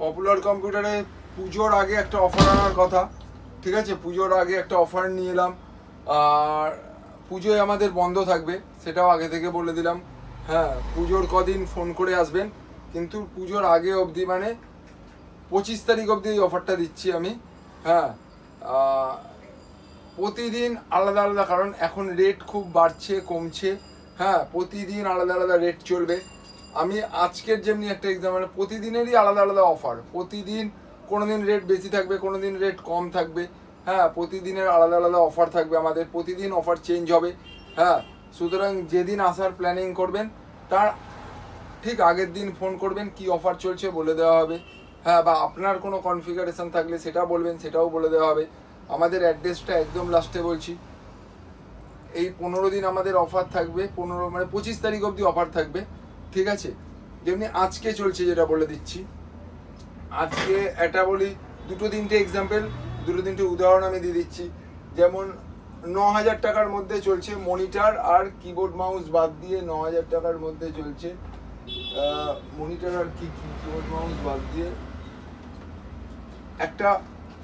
Popular কম্পিউটারে পুজোর আগে একটা অফার আনার কথা, ঠিক আছে? পুজোর আগে একটা অফার নিয়ে এলাম, আর পুজোয় আমাদের বন্ধ থাকবে, সেটাও আগে থেকে বলে দিলাম। হ্যাঁ, পুজোর কদিন ফোন করে আসবেন, কিন্তু পুজোর আগে অবধি মানে 25 তারিখ অবধি এই অফারটা দিচ্ছি আমি। হ্যাঁ, প্রতিদিন আলাদা আলাদা, কারণ এখন রেট খুব বাড়ছে কমছে। হ্যাঁ, প্রতিদিন আলাদা আলাদা রেট চলবে। আমি আজকের যেমনি একটা এক্সাম, মানে প্রতিদিনেরই আলাদা আলাদা অফার। প্রতিদিন কোনো দিন রেট বেশি থাকবে, কোনো দিন রেট কম থাকবে। হ্যাঁ, প্রতিদিনের আলাদা আলাদা অফার থাকবে আমাদের, প্রতিদিন অফার চেঞ্জ হবে। হ্যাঁ, সুতরাং যেদিন আসার প্ল্যানিং করবেন তার ঠিক আগের দিন ফোন করবেন, কি অফার চলছে বলে দেওয়া হবে। হ্যাঁ, বা আপনার কোনো কনফিগারেশন থাকলে সেটা বলবেন, সেটাও বলে দেওয়া হবে। আমাদের অ্যাড্রেসটা একদম লাস্টে বলছি। এই 15 দিন আমাদের অফার থাকবে, 15 মানে 25 তারিখ অবধি অফার থাকবে, ঠিক আছে? যেমনি আজকে চলছে যেটা বলে দিচ্ছি। আজকে এটা বলি, দুটো তিনটে এক্সাম্পল, দুটো তিনটে উদাহরণ আমি দিয়ে দিচ্ছি। যেমন 9,000 টাকার মধ্যে চলছে মনিটর আর কিবোর্ড মাউস বাদ দিয়ে, 9,000 টাকার মধ্যে চলছে মনিটর আর কিবোর্ড মাউস বাদ দিয়ে একটা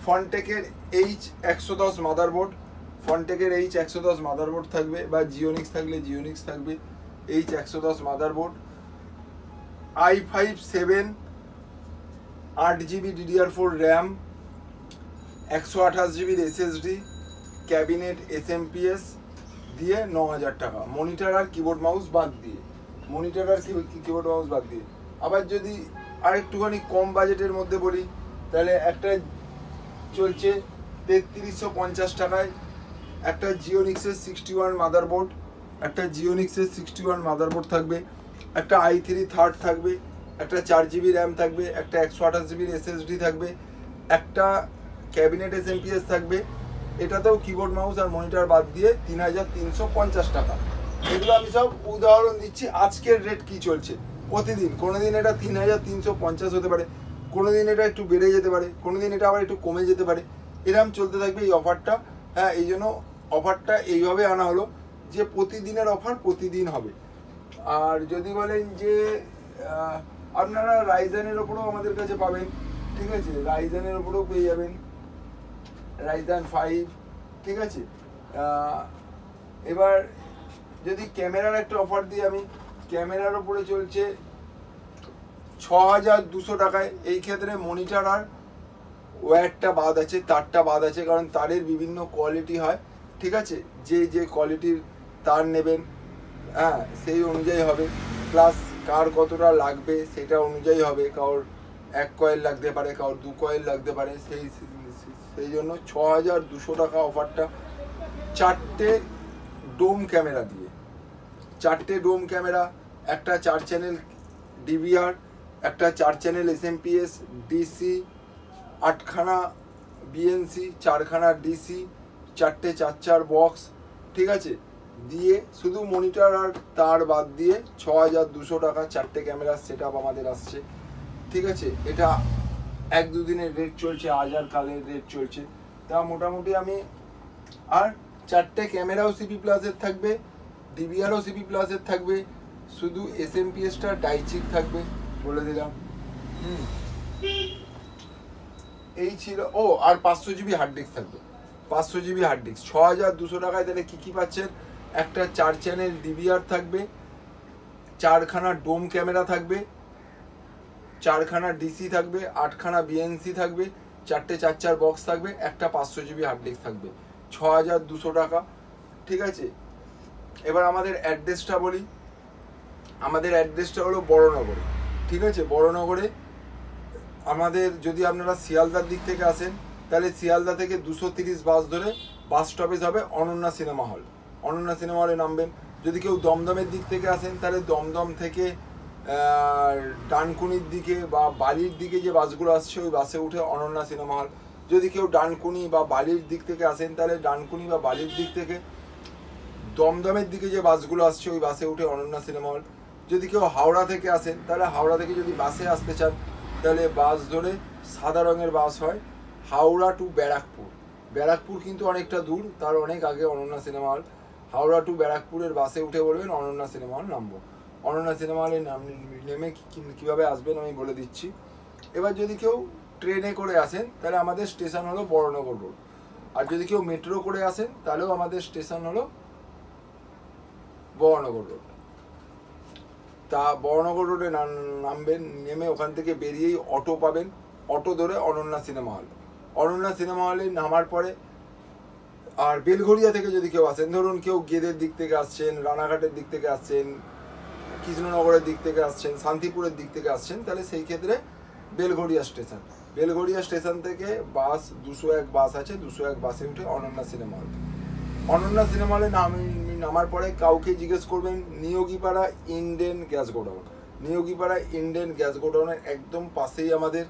ফনটেকের H110 মাদারবোর্ড, ফনটেকের H110 মাদারবোর্ড থাকবে, বা জিওনিক্স থাকলে জিওনিক্স থাকবে। H110 motherboard, i5 7, 8GB DDR4 RAM, 128GB SSD, cabinet SMPS দিয়ে 9,000 টাকা, মনিটর আর কিবোর্ড মাউস বাদ দিয়ে, মনিটর আর কিবোর্ড মাউস বাদ দিয়ে। আবার যদি আরেকটুখানি কম বাজেটের মধ্যে বলি, তাহলে একটা চলছে 3350 টাকায় একটা জিওনিক্সের 61 মাদারবোর্ড, একটা জিওনিক্সের 61 মাদারবোর্ড থাকবে, একটা i3 থার্ড থাকবে, একটা 4GB র্যাম থাকবে, একটা 128GB SSD থাকবে, একটা ক্যাবিনেট SMPS থাকবে। এটাতেও কিবোর্ড মাউস আর মনিটর বাদ দিয়ে 3350 টাকা। এগুলো আমি সব উদাহরণ দিচ্ছি, আজকের রেট কি চলছে প্রতিদিন। কোনোদিন এটা 3350 হতে পারে, কোনোদিন এটা একটু বেড়ে যেতে পারে, কোনোদিন এটা আবার একটু কমে যেতে পারে, এরকম চলতে থাকবে এই অফারটা। হ্যাঁ, এই জন্য অফারটা এইভাবে আনা হলো যে প্রতিদিনের অফার প্রতিদিন হবে। আর যদি বলেন যে আপনারা রাইজেনের ওপরেও আমাদের কাছে পাবেন, ঠিক আছে? রাইজেনের ওপরেও পেয়ে যাবেন, রাইজেন 5, ঠিক আছে? এবার যদি ক্যামেরার একটা অফার দিই আমি, ক্যামেরার ওপরে চলছে 6,200 টাকায়। এই ক্ষেত্রে মনিটর আর ওয়্যারটা বাদ আছে, তারটা বাদ আছে, কারণ তারের বিভিন্ন কোয়ালিটি হয়, ঠিক আছে? যে যে কোয়ালিটির তার নেবেন, হ্যাঁ, সেই অনুযায়ী হবে। প্লাস কার কতটা লাগবে সেটা অনুযায়ী হবে, কারোর 1 কয়েল লাগতে পারে, কারোর 2 কয়েল লাগতে পারে, সেই জন্য 6,200 টাকা অফারটা। 4টে ডোম ক্যামেরা দিয়ে, 4টে ডোম ক্যামেরা, একটা 4 চ্যানেল DVR, একটা 4 channel SMPS DC, 8খানা BNC, 4খানা DC, 4টে 4 box, ঠিক আছে? দিয়ে শুধু মনিটর আর তার বাদ দিয়ে 6,200 টাকা 4টে ক্যামেরার সেট আপ আমাদের আসছে, ঠিক আছে? এটা 1-2 দিনের রেট চলছে, আজ আর কালের রেট চলছে। তা মোটামুটি আমি, আর 4টে ক্যামেরাও CP প্লাসের থাকবে, DVRও CP প্লাসের থাকবে, শুধু SMPSটা ডাইচিক থাকবে, বলে দিলাম। এই ছিল। ও, আর 500GB হার্ড ডিস্ক থাকবে, 500GB হার্ড ডিস্ক। 6,200 টাকায় তাহলে কী কী পাচ্ছেন? একটা 4 চ্যানেল DVR থাকবে, 4খানা ডোম ক্যামেরা থাকবে, 4খানা DC থাকবে, 8খানা BNC থাকবে, 4টে 4 বক্স থাকবে, একটা 500GB হার্ড ডিস্ক থাকবে। 6,200 টাকা, ঠিক আছে? এবার আমাদের অ্যাড্রেসটা বলি। আমাদের অ্যাড্রেসটা হলো বড়নগরে, ঠিক আছে? বড়নগরে আমাদের, যদি আপনারা শিয়ালদার দিক থেকে আসেন তাহলে শিয়ালদা থেকে 230 বাস ধরে বাস স্টপেজ হবে Ananya cinema hall, Ananya cinema হলে নামবেন। যদি কেউ দমদমের দিক থেকে আসেন তাহলে দমদম থেকে ডানকুনির দিকে বা বালির দিকে যে বাসগুলো আসছে ওই বাসে উঠে অনন্যা সিনেমা হল। যদি কেউ ডানকুনি বা বালির দিক থেকে আসেন তাহলে ডানকুনি বা বালির দিক থেকে দমদমের দিকে যে বাসগুলো আসছে ওই বাসে উঠে অনন্যা সিনেমা হল। যদি কেউ হাওড়া থেকে আসেন তাহলে হাওড়া থেকে যদি বাসে আসতে চান তাহলে বাস ধরে, সাদা রঙের বাস হয়, হাওড়া টু ব্যারাকপুর। ব্যারাকপুর কিন্তু অনেকটা দূর, তার অনেক আগে Ananya cinema hall. Howrah two ব্যারাকপুরের বাসে উঠে বলবেন অনন্যা সিনেমা হল নামবো। অনন্যা সিনেমা হলে নেমে কীভাবে আসবেন আমি বলে দিচ্ছি। এবার যদি কেউ ট্রেনে করে আসেন তাহলে আমাদের স্টেশন হলো বড়নগর রোড, আর যদি কেউ মেট্রো করে আসেন তাহলেও আমাদের স্টেশন হলো বড়নগর রোড। তা বড়নগর রোডে নামবেন, নেমে ওখান থেকে বেরিয়েই অটো পাবেন, অটো ধরে Ananya cinema hall. Ananya cinema হলে নামার পরে, আর বেলঘড়িয়া থেকে যদি কেউ আসেন, ধরুন কেউ গেদের দিক থেকে আসছেন, রানাঘাটের দিক থেকে আসছেন, কৃষ্ণনগরের দিক থেকে আসছেন, শান্তিপুরের দিক থেকে আসছেন, তাহলে সেই ক্ষেত্রে বেলঘড়িয়া স্টেশন, বেলঘড়িয়া স্টেশন থেকে বাস 201 বাস আছে, 201 বাসে উঠে Ananya cinema hall. Ananya cinema হলে নামার পরে কাউকে জিজ্ঞেস করবেন Neogipara Indane gas godown, Neogipara Indane gas গোডাউনের একদম পাশেই আমাদের,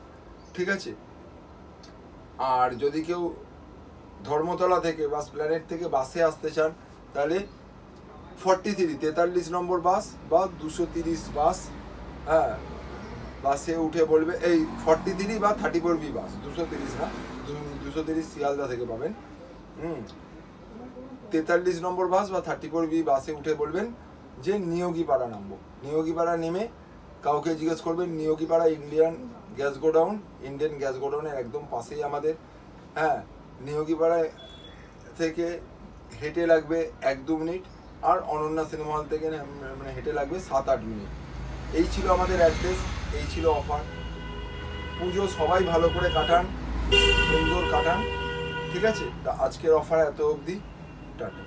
ঠিক আছে। আর যদি কেউ ধর্মতলা থেকে বা প্ল্যানেট থেকে বাসে আসতে চান তাহলে 43 নম্বর বাস বা 230 বাস, হ্যাঁ, বাসে উঠে বলবে এই 43 বা 34B বাস, 230 না, 230 শিয়ালদা থেকে পাবেন। 43 নম্বর বাস বা 34B বাসে উঠে বলবেন যে নিয়োগীপাড়া নামবো। নিয়োগীপাড়া নেমে কাউকে জিজ্ঞেস করবেন Neogipara Indian gas godown, Indian gas গোডাউনের একদম পাশেই আমাদের, হ্যাঁ। নিয়োগীপাড়া থেকে হেঁটে লাগবে 1-2 মিনিট, আর অনন্যা সিনেমা হল থেকে মানে হেঁটে লাগবে 7-8 মিনিট। এই ছিল আমাদের অ্যাড্রেস, এই ছিল অফার। পুজো সবাই ভালো করে কাটান, সুন্দর কাটান, ঠিক আছে। তা আজকের অফার এত অবধি, টাটা।